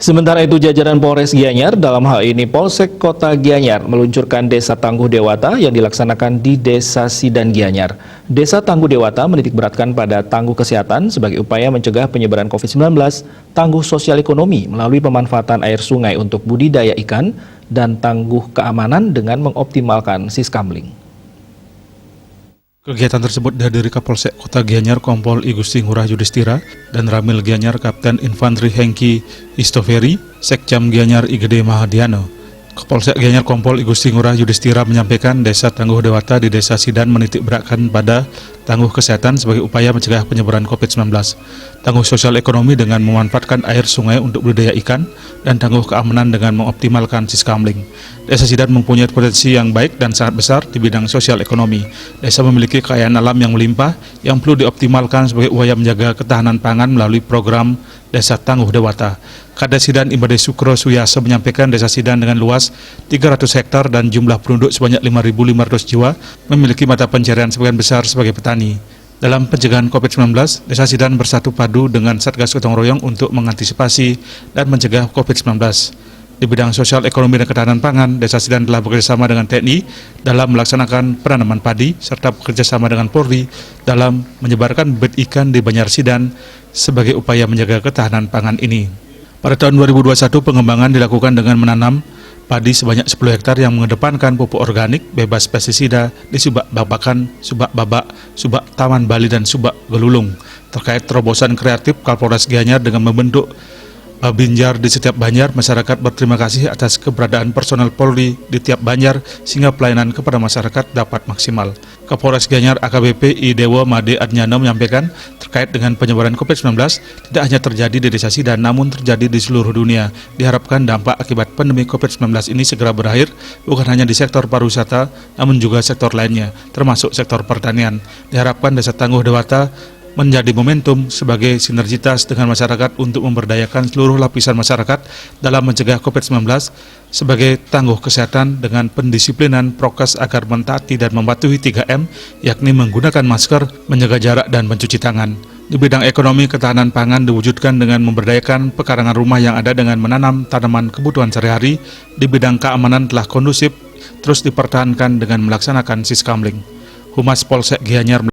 Sementara itu jajaran Polres Gianyar, dalam hal ini Polsek Kota Gianyar, meluncurkan Desa Tangguh Dewata yang dilaksanakan di Desa Sidan Gianyar. Desa Tangguh Dewata menitikberatkan pada tangguh kesehatan sebagai upaya mencegah penyebaran COVID-19, tangguh sosial ekonomi melalui pemanfaatan air sungai untuk budidaya ikan, dan tangguh keamanan dengan mengoptimalkan siskamling. Kegiatan tersebut dihadiri Kapolsek Kota Gianyar Kompol I Gusti Ngurah Yudhistira dan Ramil Gianyar Kapten Infantri Hengki Istoveri, Sekcam Gianyar I Gede Mahadiano. Kapolsek Gianyar Kompol I Gusti Ngurah Yudhistira menyampaikan Desa Tangguh Dewata di Desa Sidan menitikberatkan pada tangguh kesehatan sebagai upaya mencegah penyebaran COVID-19, tangguh sosial ekonomi dengan memanfaatkan air sungai untuk budidaya ikan, dan tangguh keamanan dengan mengoptimalkan siskamling. Desa Sidan mempunyai potensi yang baik dan sangat besar di bidang sosial ekonomi. Desa memiliki kekayaan alam yang melimpah yang perlu dioptimalkan sebagai upaya menjaga ketahanan pangan melalui program Desa Tangguh Dewata. Kades Sidan Imade Sukro Suyasa menyampaikan Desa Sidan dengan luas 300 hektar dan jumlah penduduk sebanyak 5.500 jiwa memiliki mata pencarian sebagian besar sebagai petani. Dalam pencegahan COVID-19, Desa Sidan bersatu padu dengan Satgas Gotong Royong untuk mengantisipasi dan mencegah COVID-19. Di bidang sosial ekonomi dan ketahanan pangan, Desa Sidan telah bekerjasama dengan TNI dalam melaksanakan penanaman padi serta bekerjasama dengan Polri dalam menyebarkan bibit ikan di Banjar Sidan sebagai upaya menjaga ketahanan pangan ini. Pada tahun 2021, pengembangan dilakukan dengan menanam padi sebanyak 10 hektar yang mengedepankan pupuk organik bebas pestisida di Subak Babakan, Subak Babak, Subak Taman Bali, dan Subak Gelulung. Terkait terobosan kreatif Kapolres Gianyar dengan membentuk Babinjar di setiap banjar, masyarakat berterima kasih atas keberadaan personel Polri di tiap banjar sehingga pelayanan kepada masyarakat dapat maksimal. Kapolres Gianyar AKBP I Dewo Made Adnyano menyampaikan terkait dengan penyebaran COVID-19 tidak hanya terjadi di Desa Sidan namun terjadi di seluruh dunia. Diharapkan dampak akibat pandemi COVID-19 ini segera berakhir bukan hanya di sektor pariwisata namun juga sektor lainnya termasuk sektor pertanian. Diharapkan Desa Tangguh Dewata menjadi momentum sebagai sinergitas dengan masyarakat untuk memberdayakan seluruh lapisan masyarakat dalam mencegah COVID-19 sebagai tangguh kesehatan dengan pendisiplinan prokes agar mentaati dan mematuhi 3M, yakni menggunakan masker, menjaga jarak, dan mencuci tangan. Di bidang ekonomi, ketahanan pangan diwujudkan dengan memberdayakan pekarangan rumah yang ada dengan menanam tanaman kebutuhan sehari-hari. Di bidang keamanan telah kondusif, terus dipertahankan dengan melaksanakan siskamling. Humas Polsek Gianyar